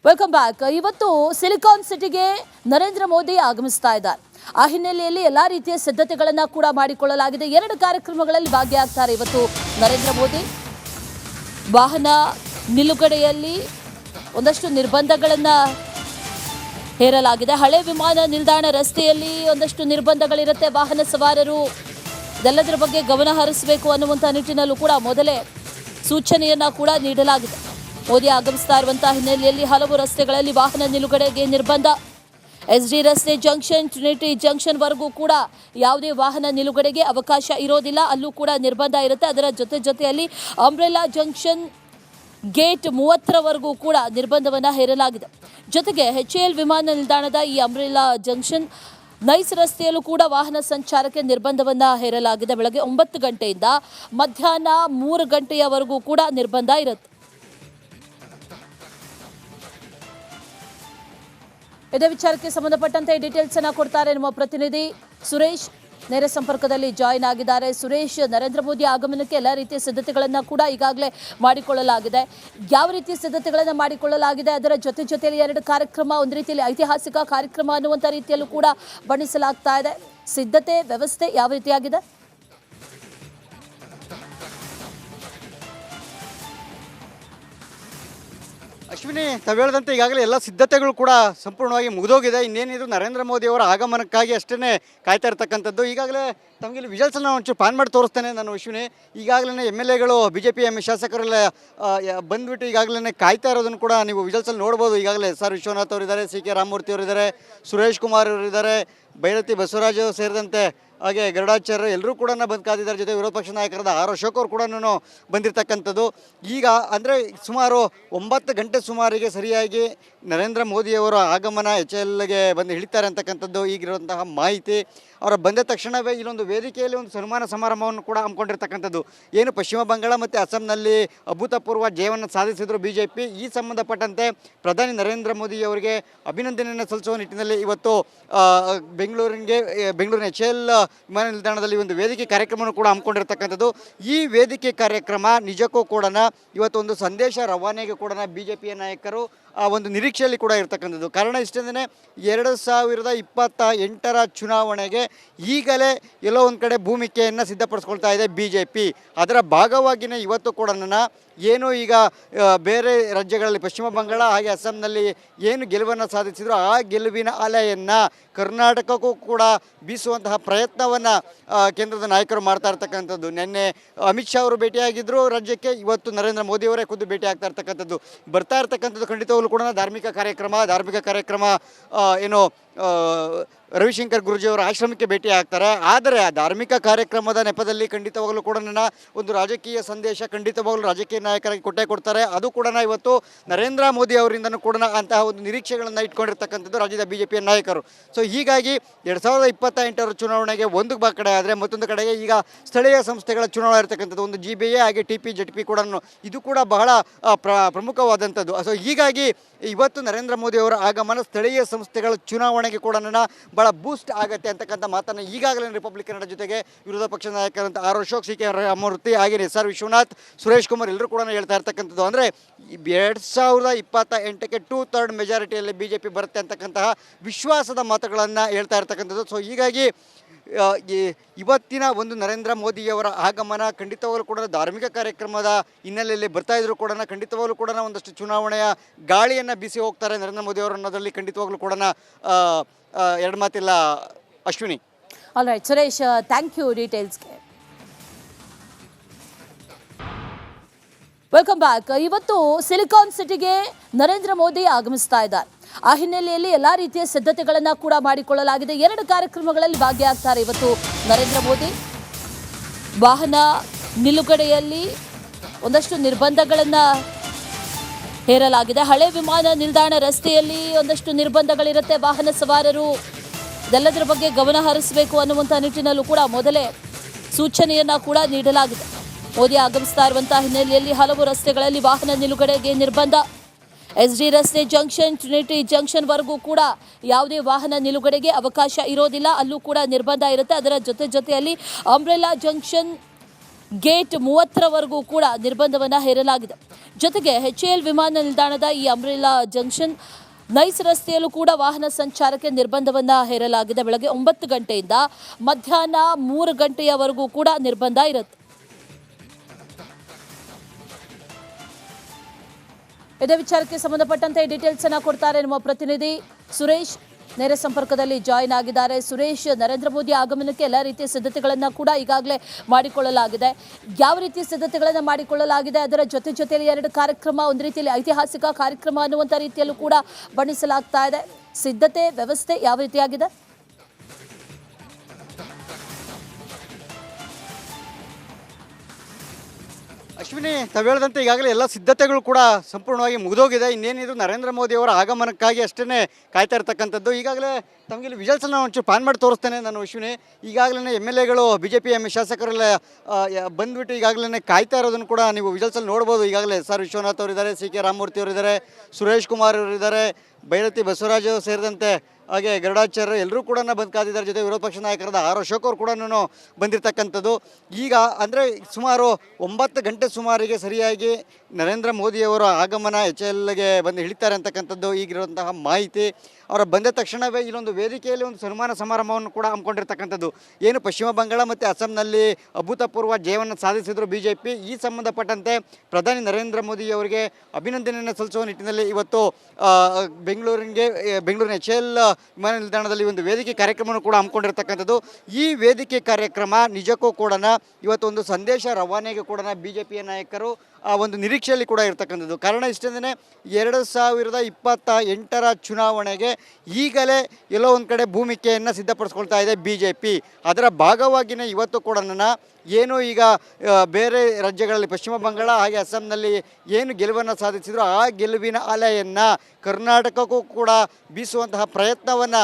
Welcome back. ಇವತ್ತು silicon ಸಿಟಿಗೆ ನರೇಂದ್ರ ಮೋದಿ ಆಗಮಿಸ್ತಾ ಇದ್ದಾರೆ. ಆ ಹಿನ್ನೆಲೆಯಲ್ಲಿ ಎಲ್ಲಾ ರೀತಿಯ ಸಿದ್ಧತೆಗಳನ್ನ ಕೂಡ ಮಾಡಿಕೊಳ್ಳಲಾಗಿದೆ. 2 ಕಾರ್ಯಕ್ರಮಗಳಲ್ಲಿ ಭಾಗಿಯಾಗ್ತಾರೆ ಇವತ್ತು ನರೇಂದ್ರ ಮೋದಿ. ವಾಹನ ನಿಲುಗಡೆಯಲ್ಲಿ ಒಂದಷ್ಟು ನಿರ್ಬಂಧಗಳನ್ನ ಹೇರಲಾಗಿದೆ. ಹಳೆ ವಿಮಾನ ನಿಲ್ದಾಣ ರಸ್ತೆಯಲ್ಲಿ ಒಂದಷ್ಟು ನಿರ್ಬಂಧಗಳಿರುತ್ತೆ. ವಾಹನ ಸವಾರರು ಇದೆಲ್ಲದರ ಬಗ್ಗೆ ಗಮನ ಹರಿಸಬೇಕು ಅನ್ನುವಂಥ ನಿಟ್ಟಿನಲ್ಲೂ ಕೂಡ ಮೊದಲೇ ಸೂಚನೆಯನ್ನ ಕೂಡ ನೀಡಲಾಗಿದೆ. ಮೋದಿ ಆಗಮಿಸ್ತಾ ಇರುವಂತಹ ಹಿನ್ನೆಲೆಯಲ್ಲಿ ಹಲವು ರಸ್ತೆಗಳಲ್ಲಿ ವಾಹನ ನಿಲುಗಡೆಗೆ ನಿರ್ಬಂಧ. SD ರಸ್ತೆ ಜಂಕ್ಷನ್, ಟ್ರಿನಿಟಿ ಜಂಕ್ಷನ್ ವರೆಗೂ ಕೂಡ ಯಾವುದೇ ವಾಹನ ನಿಲುಗಡೆಗೆ ಅವಕಾಶ ಇರೋದಿಲ್ಲ. ಅಲ್ಲೂ ಕೂಡ ನಿರ್ಬಂಧ ಇರುತ್ತೆ. ಅದರ ಜೊತೆಯಲ್ಲಿ ಅಂಬ್ರೆಲಾ ಜಂಕ್ಷನ್ ಗೇಟ್ 30ರವರೆಗೂ ಕೂಡ ನಿರ್ಬಂಧವನ್ನು ಹೇರಲಾಗಿದೆ. ಜೊತೆಗೆ HAL ವಿಮಾನ ನಿಲ್ದಾಣದ ಈ ಅಂಬ್ರೆಲಾ ಜಂಕ್ಷನ್ ನೈಸ್ ರಸ್ತೆಯಲ್ಲೂ ಕೂಡ ವಾಹನ ಸಂಚಾರಕ್ಕೆ ನಿರ್ಬಂಧವನ್ನು ಹೇರಲಾಗಿದೆ. ಬೆಳಗ್ಗೆ 9 ಗಂಟೆಯಿಂದ ಮಧ್ಯಾಹ್ನ 3 ಗಂಟೆಯವರೆಗೂ ಕೂಡ ನಿರ್ಬಂಧ ಇರುತ್ತೆ. ಇದೇ ವಿಚಾರಕ್ಕೆ ಸಂಬಂಧಪಟ್ಟಂತೆ ಡೀಟೇಲ್ಸ್ ಅನ್ನು ಕೊಡ್ತಾರೆ ನಮ್ಮ ಪ್ರತಿನಿಧಿ ಸುರೇಶ್. ನೇರ ಸಂಪರ್ಕದಲ್ಲಿ ಜಾಯಿನ್ ಆಗಿದ್ದಾರೆ. ಸುರೇಶ್, ನರೇಂದ್ರ ಮೋದಿ ಆಗಮನಕ್ಕೆ ಎಲ್ಲ ರೀತಿಯ ಸಿದ್ಧತೆಗಳನ್ನು ಕೂಡ ಈಗಾಗಲೇ ಮಾಡಿಕೊಳ್ಳಲಾಗಿದೆ. ಯಾವ ರೀತಿಯ ಸಿದ್ಧತೆಗಳನ್ನು ಮಾಡಿಕೊಳ್ಳಲಾಗಿದೆ, ಅದರ ಜೊತೆಯಲ್ಲಿ 2 ಕಾರ್ಯಕ್ರಮ, ಒಂದು ರೀತಿಯಲ್ಲಿ ಐತಿಹಾಸಿಕ ಕಾರ್ಯಕ್ರಮ ಅನ್ನುವಂಥ ರೀತಿಯಲ್ಲೂ ಕೂಡ ಬಣ್ಣಿಸಲಾಗ್ತಾ ಇದೆ. ಸಿದ್ಧತೆ ವ್ಯವಸ್ಥೆ ಯಾವ ರೀತಿಯಾಗಿದೆ? ಅಶ್ವಿನಿ, ತಾವು ಹೇಳಿದಂತೆ ಈಗಾಗಲೇ ಎಲ್ಲ ಸಿದ್ಧತೆಗಳು ಕೂಡ ಸಂಪೂರ್ಣವಾಗಿ ಮುಗಿದೋಗಿದೆ. ಇನ್ನೇನಿದ್ರು ನರೇಂದ್ರ ಮೋದಿ ಅವರ ಆಗಮನಕ್ಕಾಗಿ ಅಷ್ಟೇ ಕಾಯ್ತಾ ಇರ್ತಕ್ಕಂಥದ್ದು. ಈಗಾಗಲೇ ತಮಗೆ ಇಲ್ಲಿ ವಿಜುವಲ್ಸನ್ನು ಒಂಚೂರು ಪಾನ್ ಮಾಡಿ ತೋರಿಸ್ತೇನೆ ನಾನು ಅಶ್ವಿನಿ. ಈಗಾಗಲೇ MLAಗಳು BJP ಶಾಸಕರೆಲ್ಲ ಬಂದುಬಿಟ್ಟು ಈಗಾಗಲೇ ಕಾಯ್ತಾ ಇರೋದನ್ನು ಕೂಡ ನೀವು ವಿಜುವಲ್ಸಲ್ಲಿ ನೋಡ್ಬೋದು. ಈಗಾಗಲೇ SR ವಿಶ್ವನಾಥ್ ಅವರಿದ್ದಾರೆ, CK ರಾಮಮೂರ್ತಿ ಅವರಿದ್ದಾರೆ, ಸುರೇಶ್ ಕುಮಾರ್ ಅವರಿದ್ದಾರೆ, ಬೈರತಿ ಬಸವರಾಜ್ ಸೇರಿದಂತೆ ಹಾಗೆ ಗರುಡಾಚಾರ್ಯ ಎಲ್ಲರೂ ಕೂಡ ಬಂದು ಕಾದಿದ್ದಾರೆ. ಜೊತೆ ವಿರೋಧ ಪಕ್ಷ ನಾಯಕರಾದ R ಅಶೋಕ್ ಅವರು ಕೂಡ ಬಂದಿರತಕ್ಕಂಥದ್ದು. ಈಗ ಅಂದರೆ ಸುಮಾರು 9 ಗಂಟೆ ಸುಮಾರಿಗೆ ಸರಿಯಾಗಿ ನರೇಂದ್ರ ಮೋದಿಯವರ ಆಗಮನ HALಗೆ ಬಂದು ಇಳಿತಾರೆ ಅಂತಕ್ಕಂಥದ್ದು ಈಗಿರುವಂತಹ ಮಾಹಿತಿ. ಅವರ ಬಂದ ತಕ್ಷಣವೇ ಇಲ್ಲೊಂದು ವೇದಿಕೆಯಲ್ಲಿ ಒಂದು ಸನ್ಮಾನ ಸಮಾರಂಭವನ್ನು ಕೂಡ ಹಮ್ಮಿಕೊಂಡಿರ್ತಕ್ಕಂಥದ್ದು. ಏನು ಪಶ್ಚಿಮ ಬಂಗಾಳ ಮತ್ತು ಅಸ್ಸಾಂನಲ್ಲಿ ಅಭೂತಪೂರ್ವ ಜಯವನ್ನು ಸಾಧಿಸಿದ್ರು BJP. ಈ ಸಂಬಂಧಪಟ್ಟಂತೆ ಪ್ರಧಾನಿ ನರೇಂದ್ರ ಮೋದಿ ಅವರಿಗೆ ಅಭಿನಂದನೆಯನ್ನು ಸಲ್ಲಿಸುವ ನಿಟ್ಟಿನಲ್ಲಿ ಇವತ್ತು ಬೆಂಗಳೂರಿನ HAL ವಿಮಾನ ನಿಲ್ದಾಣದಲ್ಲಿ ಒಂದು ವೇದಿಕೆ ಕಾರ್ಯಕ್ರಮವನ್ನು ಕೂಡ ಹಮ್ಮಿಕೊಂಡಿರ್ತಕ್ಕಂಥದ್ದು. ಈ ವೇದಿಕೆ ಕಾರ್ಯಕ್ರಮ ನಿಜಕ್ಕೂ ಕೂಡ ಇವತ್ತು ಒಂದು ಸಂದೇಶ ರವಾನೆಗೆ ಕೂಡ BJPಯ ನಾಯಕರು ಆ ಒಂದು ನಿರೀಕ್ಷೆಯಲ್ಲಿ ಕೂಡ ಇರ್ತಕ್ಕಂಥದ್ದು. ಕಾರಣ ಇಷ್ಟೇ, 2028ರ ಚುನಾವಣೆಗೆ ಈಗಲೇ ಎಲ್ಲೋ ಒಂದು ಕಡೆ ಭೂಮಿಕೆಯನ್ನು ಸಿದ್ಧಪಡಿಸ್ಕೊಳ್ತಾ ಇದೆ BJP. ಅದರ ಭಾಗವಾಗಿಯೇ ಇವತ್ತು ಕೂಡ ಏನು ಈಗ ಬೇರೆ ರಾಜ್ಯಗಳಲ್ಲಿ ಪಶ್ಚಿಮ ಬಂಗಾಳ ಹಾಗೆ ಅಸ್ಸಾಂನಲ್ಲಿ ಏನು ಗೆಲುವನ್ನು ಸಾಧಿಸಿದ್ರು ಆ ಗೆಲುವಿನ ಅಲೆಯನ್ನು ಕರ್ನಾಟಕಕ್ಕೂ ಕೂಡ ಬೀಸುವಂತಹ ಪ್ರಯತ್ನವನ್ನು ಕೇಂದ್ರದ ನಾಯಕರು ಮಾಡ್ತಾ ಇರ್ತಕ್ಕಂಥದ್ದು. ನಿನ್ನೆ ಅಮಿತ್ ಶಾ ಅವರು ಭೇಟಿಯಾಗಿದ್ದರು ರಾಜ್ಯಕ್ಕೆ. ಇವತ್ತು ನರೇಂದ್ರ ಮೋದಿಯವರೇ ಖುದ್ದು ಭೇಟಿ ಆಗ್ತಾ ಇರ್ತಕ್ಕಂಥದ್ದು. ಬರ್ತಾ ಇರ್ತಕ್ಕಂಥದ್ದು ಖಂಡಿತವಾಗ್ಲೂ ಕೂಡ ಧಾರ್ಮಿಕ ಕಾರ್ಯಕ್ರಮ ಏನು ರವಿಶಂಕರ್ ಗುರೂಜಿಯವರ ಆಶ್ರಮಕ್ಕೆ ಭೇಟಿ ಆಗ್ತಾರೆ. ಆದರೆ ಆ ಧಾರ್ಮಿಕ ಕಾರ್ಯಕ್ರಮದ ನೆಪದಲ್ಲಿ ಖಂಡಿತವಾಗಲೂ ಕೂಡ ಒಂದು ರಾಜಕೀಯ ಸಂದೇಶ ಖಂಡಿತವಾಗಲೂ ರಾಜಕೀಯ ನಾಯಕರಾಗಿ ಕೊಡ್ತಾರೆ. ಅದು ಕೂಡ ಇವತ್ತು ನರೇಂದ್ರ ಮೋದಿ ಅವರಿಂದನೂ ಕೂಡ ಅಂತಹ ಒಂದು ನಿರೀಕ್ಷೆಗಳನ್ನು ಇಟ್ಕೊಂಡಿರ್ತಕ್ಕಂಥದ್ದು ರಾಜ್ಯದ BJPಯ ನಾಯಕರು. ಸೊ ಹೀಗಾಗಿ 2028ರ ಚುನಾವಣೆಗೆ ಒಂದು ಕಡೆ ಆದರೆ ಮತ್ತೊಂದು ಕಡೆಗೆ ಈಗ ಸ್ಥಳೀಯ ಸಂಸ್ಥೆಗಳ ಚುನಾವಣೆ ಇರತಕ್ಕಂಥದ್ದು. ಒಂದು GBA ಹಾಗೆ TP ZP ಕೂಡ ಇದು ಕೂಡ ಬಹಳ ಪ್ರಮುಖವಾದಂಥದ್ದು. ಸೊ ಹೀಗಾಗಿ ಇವತ್ತು ನರೇಂದ್ರ ಮೋದಿ ಅವರ ಆಗಮನ ಸ್ಥಳೀಯ ಸಂಸ್ಥೆಗಳ ಚುನಾವಣೆಗೆ ಕೂಡ ಭಾಳ ಬೂಸ್ಟ್ ಆಗುತ್ತೆ ಅಂತಕ್ಕಂಥ ಮಾತನ್ನು ಈಗಾಗಲೇ ರಿಪಬ್ಲಿಕನ್ ಜೊತೆಗೆ ವಿರೋಧ ಪಕ್ಷ ನಾಯಕರಂತ R ಅಶೋಕ್, CK ರಾಮಮೂರ್ತಿ ಹಾಗೆ SR ವಿಶ್ವನಾಥ್, ಸುರೇಶ್ ಕುಮಾರ್ ಎಲ್ಲರೂ ಕೂಡ ಹೇಳ್ತಾ ಇರ್ತಕ್ಕಂಥದ್ದು. ಅಂದರೆ 2028ಕ್ಕೆ 2/3 ಮೆಜಾರಿಟಿಯಲ್ಲಿ BJP ಬರುತ್ತೆ ಅಂತಕ್ಕಂತಹ ವಿಶ್ವಾಸದ ಮಾತುಗಳನ್ನು ಹೇಳ್ತಾ ಇರ್ತಕ್ಕಂಥದ್ದು. ಸೊ ಹೀಗಾಗಿ ಇವತ್ತಿನ ಒಂದು ನರೇಂದ್ರ ಮೋದಿಯವರ ಆಗಮನ ಖಂಡಿತವಾಗಲೂ ಕೂಡ ಧಾರ್ಮಿಕ ಕಾರ್ಯಕ್ರಮದ ಹಿನ್ನೆಲೆಯಲ್ಲಿ ಬರ್ತಾ ಇದ್ರು ಕೂಡ ಖಂಡಿತವಾಗಲೂ ಕೂಡ ಒಂದಷ್ಟು ಚುನಾವಣೆಯ ಗಾಳಿಯನ್ನು ಬೀಸಿ ಹೋಗ್ತಾರೆ ನರೇಂದ್ರ ಮೋದಿ ಅವರು ಅನ್ನೋದರಲ್ಲಿ ಖಂಡಿತವಾಗಲೂ ಕೂಡ ಎರಡು ಮಾತಿಲ್ಲ Ashwini. All right Suresh, thank you ಡೀಟೇಲ್ಸ್ಗೆ. Welcome back. ಇವತ್ತು ಸಿಲಿಕಾನ್ ಸಿಟಿಗೆ ನರೇಂದ್ರ ಮೋದಿ ಆಗಮಿಸ್ತಾ ಇದ್ದಾರೆ. ಆ ಹಿನ್ನೆಲೆಯಲ್ಲಿ ಎಲ್ಲಾ ರೀತಿಯ ಸಿದ್ಧತೆಗಳನ್ನು ಕೂಡ ಮಾಡಿಕೊಳ್ಳಲಾಗಿದೆ. 2 ಕಾರ್ಯಕ್ರಮಗಳಲ್ಲಿ ಭಾಗಿಯಾಗ್ತಾರೆ ಇವತ್ತು ನರೇಂದ್ರ ಮೋದಿ. ವಾಹನ ನಿಲುಗಡೆಯಲ್ಲಿ ಒಂದಷ್ಟು ನಿರ್ಬಂಧಗಳನ್ನು ಹೇರಲಾಗಿದೆ. ಹಳೆ ವಿಮಾನ ನಿಲ್ದಾಣ ರಸ್ತೆಯಲ್ಲಿ ಒಂದಷ್ಟು ನಿರ್ಬಂಧಗಳಿರುತ್ತೆ. ವಾಹನ ಸವಾರರು ಇದೆಲ್ಲದರ ಬಗ್ಗೆ ಗಮನ ಹರಿಸಬೇಕು ಅನ್ನುವಂಥ ನಿಟ್ಟಿನಲ್ಲೂ ಕೂಡ ಮೊದಲೇ ಸೂಚನೆಯನ್ನು ಕೂಡ ನೀಡಲಾಗಿದೆ. ಮೋದಿ ಆಗಮಿಸ್ತಾ ಇರುವಂತಹ ಹಿನ್ನೆಲೆಯಲ್ಲಿ ಹಲವು ರಸ್ತೆಗಳಲ್ಲಿ ವಾಹನ ನಿಲುಗಡೆಗೆ ನಿರ್ಬಂಧ. SD ರಸ್ತೆ ಜಂಕ್ಷನ್, ಟ್ರಿನಿಟಿ ಜಂಕ್ಷನ್ ವರೆಗೂ ಕೂಡ ಯಾವುದೇ ವಾಹನ ನಿಲುಗಡೆಗೆ ಅವಕಾಶ ಇರೋದಿಲ್ಲ. ಅಲ್ಲೂ ಕೂಡ ನಿರ್ಬಂಧ ಇರುತ್ತೆ. ಅದರ ಜೊತೆಯಲ್ಲಿ ಅಂಬ್ರೆಲಾ ಜಂಕ್ಷನ್ ಗೇಟ್ 30ರವರೆಗೂ ಕೂಡ ನಿರ್ಬಂಧವನ್ನು ಹೇರಲಾಗಿದೆ. ಜೊತೆಗೆ HAL ವಿಮಾನ ನಿಲ್ದಾಣದ ಈ ಅಂಬ್ರೆಲಾ ಜಂಕ್ಷನ್ ನೈಸ್ ರಸ್ತೆಯಲ್ಲೂ ಕೂಡ ವಾಹನ ಸಂಚಾರಕ್ಕೆ ನಿರ್ಬಂಧವನ್ನು ಹೇರಲಾಗಿದೆ. ಬೆಳಗ್ಗೆ 9 ಗಂಟೆಯಿಂದ ಮಧ್ಯಾಹ್ನ 3 ಗಂಟೆಯವರೆಗೂ ಕೂಡ ನಿರ್ಬಂಧ ಇರುತ್ತೆ. ಇದೇ ವಿಚಾರಕ್ಕೆ ಸಂಬಂಧಪಟ್ಟಂತೆ ಡೀಟೇಲ್ಸ್ ಅನ್ನು ಕೊಡ್ತಾರೆ ನಮ್ಮ ಪ್ರತಿನಿಧಿ ಸುರೇಶ್. ನೇರ ಸಂಪರ್ಕದಲ್ಲಿ ಜಾಯಿನ್ ಆಗಿದ್ದಾರೆ. ಸುರೇಶ್, ನರೇಂದ್ರ ಮೋದಿ ಆಗಮನಕ್ಕೆ ಎಲ್ಲ ರೀತಿಯ ಸಿದ್ಧತೆಗಳನ್ನು ಕೂಡ ಈಗಾಗಲೇ ಮಾಡಿಕೊಳ್ಳಲಾಗಿದೆ. ಯಾವ ರೀತಿಯ ಸಿದ್ಧತೆಗಳನ್ನು ಮಾಡಿಕೊಳ್ಳಲಾಗಿದೆ, ಅದರ ಜೊತೆಯಲ್ಲಿ 2 ಕಾರ್ಯಕ್ರಮ, ಒಂದು ರೀತಿಯಲ್ಲಿ ಐತಿಹಾಸಿಕ ಕಾರ್ಯಕ್ರಮ ಅನ್ನುವಂಥ ರೀತಿಯಲ್ಲೂ ಕೂಡ ಬಣ್ಣಿಸಲಾಗ್ತಾ ಇದೆ. ಸಿದ್ಧತೆ ವ್ಯವಸ್ಥೆ ಯಾವ ರೀತಿಯಾಗಿದೆ? ಅಶ್ವಿನಿ, ತಾವು ಹೇಳಿದಂತೆ ಈಗಾಗಲೇ ಎಲ್ಲ ಸಿದ್ಧತೆಗಳು ಕೂಡ ಸಂಪೂರ್ಣವಾಗಿ ಮುಗಿದೋಗಿದೆ. ಇನ್ನೇನಿದ್ರು ನರೇಂದ್ರ ಮೋದಿ ಅವರ ಆಗಮನಕ್ಕಾಗಿ ಅಷ್ಟೇ ಕಾಯ್ತಾ ಇರ್ತಕ್ಕಂಥದ್ದು. ಈಗಾಗಲೇ ತಮಗೆ ಇಲ್ಲಿ ವಿಜುವಲ್ಸನ್ನು ಒಂಚೂರು ಪಾನ್ ಮಾಡಿ ತೋರಿಸ್ತೇನೆ ನಾನು ಅಶ್ವಿನಿ. ಈಗಾಗಲೇ MLAಗಳು BJP ಶಾಸಕರೆಲ್ಲ ಬಂದುಬಿಟ್ಟು ಈಗಾಗಲೇ ಕಾಯ್ತಾ ಇರೋದನ್ನು ಕೂಡ ನೀವು ವಿಜುವಲ್ಸಲ್ಲಿ ನೋಡ್ಬೋದು. ಈಗಾಗಲೇ SR ವಿಶ್ವನಾಥ್ ಅವರಿದ್ದಾರೆ, CK ರಾಮಮೂರ್ತಿ ಅವರಿದ್ದಾರೆ, ಸುರೇಶ್ ಕುಮಾರ್ ಅವರಿದ್ದಾರೆ, ಭೈರತಿ ಬಸವರಾಜ್ ಸೇರಿದಂತೆ ಹಾಗೆ ಗರುಡಾಚಾರ್ಯ ಎಲ್ಲರೂ ಕೂಡ ಬಂದು ಕಾದಿದ್ದಾರೆ. ಜೊತೆ ವಿರೋಧ ಪಕ್ಷ ನಾಯಕರಾದ R ಅಶೋಕ್ ಅವರು ಕೂಡ ಬಂದಿರತಕ್ಕಂಥದ್ದು. ಈಗ ಅಂದರೆ ಸುಮಾರು 9 ಗಂಟೆ ಸುಮಾರಿಗೆ ಸರಿಯಾಗಿ ನರೇಂದ್ರ ಮೋದಿಯವರ ಆಗಮನ HALಗೆ ಬಂದು ಇಳಿತಾರೆ ಅಂತಕ್ಕಂಥದ್ದು ಈಗಿರುವಂತಹ ಮಾಹಿತಿ. ಅವರ ಬಂದ ತಕ್ಷಣವೇ ಇಲ್ಲೊಂದು ವೇದಿಕೆಯಲ್ಲಿ ಒಂದು ಸನ್ಮಾನ ಸಮಾರಂಭವನ್ನು ಕೂಡ ಹಮ್ಮಿಕೊಂಡಿರ್ತಕ್ಕಂಥದ್ದು. ಏನು ಪಶ್ಚಿಮ ಬಂಗಾಳ ಮತ್ತು ಅಸ್ಸಾಂನಲ್ಲಿ ಅಭೂತಪೂರ್ವ ಜಯವನ್ನು ಸಾಧಿಸಿದ್ರು BJP. ಈ ಸಂಬಂಧಪಟ್ಟಂತೆ ಪ್ರಧಾನಿ ನರೇಂದ್ರ ಮೋದಿ ಅವರಿಗೆ ಅಭಿನಂದನೆಯನ್ನು ಸಲ್ಲಿಸುವ ನಿಟ್ಟಿನಲ್ಲಿ ಇವತ್ತು ಬೆಂಗಳೂರಿನ HAL ವಿಮಾನ ನಿಲ್ದಾಣದಲ್ಲಿ ಒಂದು ವೇದಿಕೆ ಕಾರ್ಯಕ್ರಮವನ್ನು ಕೂಡ ಹಮ್ಮಿಕೊಂಡಿರ್ತಕ್ಕಂಥದ್ದು. ಈ ವೇದಿಕೆ ಕಾರ್ಯಕ್ರಮ ನಿಜಕ್ಕೂ ಕೂಡ ಇವತ್ತು ಒಂದು ಸಂದೇಶ ರವಾನೆಗೆ ಕೂಡ BJPಯ ನಾಯಕರು ಆ ಒಂದು ನಿರೀಕ್ಷೆಯಲ್ಲಿ ಕೂಡ ಇರ್ತಕ್ಕಂಥದ್ದು. ಕಾರಣ ಇಷ್ಟೇನೆ 2028ರ ಚುನಾವಣೆಗೆ ಈಗಲೇ ಎಲ್ಲೋ ಒಂದು ಕಡೆ ಭೂಮಿಕೆಯನ್ನು ಸಿದ್ಧಪಡಿಸ್ಕೊಳ್ತಾ ಇದೆ BJP. ಅದರ ಭಾಗವಾಗಿಯೇ ಇವತ್ತು ಕೂಡ ಏನು ಈಗ ಬೇರೆ ರಾಜ್ಯಗಳಲ್ಲಿ ಪಶ್ಚಿಮ ಬಂಗಾಳ ಹಾಗೆ ಅಸ್ಸಾಂನಲ್ಲಿ ಏನು ಗೆಲುವನ್ನು ಸಾಧಿಸಿದ್ರು ಆ ಗೆಲುವಿನ ಅಲೆಯನ್ನು ಕರ್ನಾಟಕಕ್ಕೂ ಕೂಡ ಬೀಸುವಂತಹ ಪ್ರಯತ್ನವನ್ನು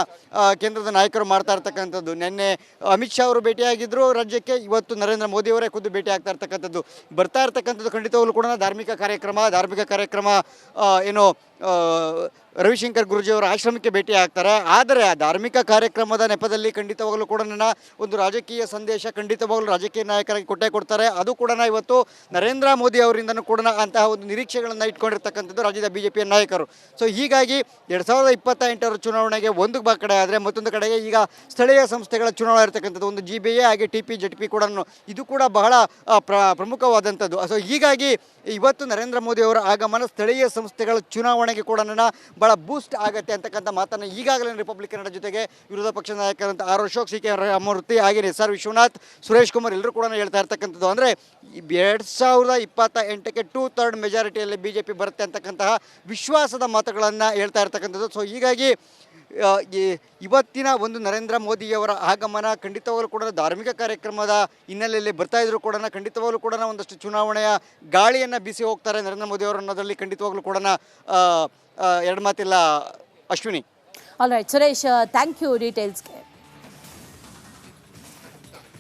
ಕೇಂದ್ರದ ನಾಯಕರು ಮಾಡ್ತಾ ಇರ್ತಕ್ಕಂಥದ್ದು. ನಿನ್ನೆ ಅಮಿತ್ ಶಾ ಅವರು ಭೇಟಿಯಾಗಿದ್ದರು ರಾಜ್ಯಕ್ಕೆ, ಇವತ್ತು ನರೇಂದ್ರ ಮೋದಿ ಅವರೇ ಖುದ್ದು ಭೇಟಿ ಆಗ್ತಾ ಇರ್ತಕ್ಕಂಥದ್ದು. ಬರ್ತಾ ಇರ್ತಕ್ಕಂಥದ್ದು ಖಂಡಿತವಾಗ್ಲೂ ಕೂಡ ಧಾರ್ಮಿಕ ಕಾರ್ಯಕ್ರಮ ಏನು ರವಿಶಂಕರ್ ಗುರೂಜಿಯವರ ಆಶ್ರಮಕ್ಕೆ ಭೇಟಿ ಆಗ್ತಾರೆ. ಆದರೆ ಆ ಧಾರ್ಮಿಕ ಕಾರ್ಯಕ್ರಮದ ನೆಪದಲ್ಲಿ ಖಂಡಿತವಾಗಲೂ ಕೂಡ ಒಂದು ರಾಜಕೀಯ ಸಂದೇಶ ಖಂಡಿತವಾಗಲೂ ರಾಜಕೀಯ ನಾಯಕರಾಗಿ ಕೊಡ್ತಾರೆ. ಅದು ಕೂಡ ಇವತ್ತು ನರೇಂದ್ರ ಮೋದಿ ಅವರಿಂದನೂ ಕೂಡ ಅಂತಹ ಒಂದು ನಿರೀಕ್ಷೆಗಳನ್ನು ಇಟ್ಕೊಂಡಿರ್ತಕ್ಕಂಥದ್ದು ರಾಜ್ಯದ BJPಯ ನಾಯಕರು. ಸೊ ಹೀಗಾಗಿ 2028ರ ಚುನಾವಣೆಗೆ ಒಂದು ಕಡೆ ಆದರೆ ಮತ್ತೊಂದು ಕಡೆಗೆ ಈಗ ಸ್ಥಳೀಯ ಸಂಸ್ಥೆಗಳ ಚುನಾವಣೆ ಇರ್ತಕ್ಕಂಥದ್ದು. ಒಂದು GBA ಹಾಗೆ TP ZP ಕೂಡ ಇದು ಕೂಡ ಬಹಳ ಪ್ರಮುಖವಾದಂಥದ್ದು. ಸೊ ಹೀಗಾಗಿ ಇವತ್ತು ನರೇಂದ್ರ ಮೋದಿ ಅವರ ಆಗಮನ ಸ್ಥಳೀಯ ಸಂಸ್ಥೆಗಳ ಚುನಾವಣೆಗೆ ಕೂಡ ಭಾಳ ಬೂಸ್ಟ್ ಆಗುತ್ತೆ ಅಂತಕ್ಕಂಥ ಮಾತನ್ನು ಈಗಾಗಲೇ ರಿಪಬ್ಲಿಕನ್ ಜೊತೆಗೆ ವಿರೋಧ ಪಕ್ಷದ ನಾಯಕರಂತ R ಅಶೋಕ್, CK ರಾಮಮೂರ್ತಿ ಹಾಗೆ SR ವಿಶ್ವನಾಥ್, ಸುರೇಶ್ ಕುಮಾರ್ ಎಲ್ಲರೂ ಕೂಡ ಹೇಳ್ತಾ ಇರ್ತಕ್ಕಂಥದ್ದು. ಅಂದರೆ 2028ಕ್ಕೆ 2/3 ಮೆಜಾರಿಟಿಯಲ್ಲಿ BJP ಬರುತ್ತೆ ಅಂತಕ್ಕಂತಹ ವಿಶ್ವಾಸದ ಮಾತುಗಳನ್ನು ಹೇಳ್ತಾ ಇರ್ತಕ್ಕಂಥದ್ದು. ಸೊ ಹೀಗಾಗಿ ಇವತ್ತಿನ ಒಂದು ನರೇಂದ್ರ ಮೋದಿಯವರ ಆಗಮನ ಖಂಡಿತವಾಗಲೂ ಕೂಡ ಧಾರ್ಮಿಕ ಕಾರ್ಯಕ್ರಮದ ಹಿನ್ನೆಲೆಯಲ್ಲಿ ಬರ್ತಾ ಇದ್ರು ಕೂಡ ಖಂಡಿತವಾಗಲೂ ಕೂಡ ಒಂದಷ್ಟು ಚುನಾವಣೆಯ ಗಾಳಿಯನ್ನು ಬೀಸಿ ಹೋಗ್ತಾರೆ ನರೇಂದ್ರ ಮೋದಿ ಅವರು ಅನ್ನೋದರಲ್ಲಿ ಖಂಡಿತವಾಗ್ಲೂ ಕೂಡ ಎರಡು ಮಾತಿಲ್ಲ Ashwini. All right Suresh, thank you ಡೀಟೇಲ್ಸ್ಗೆ.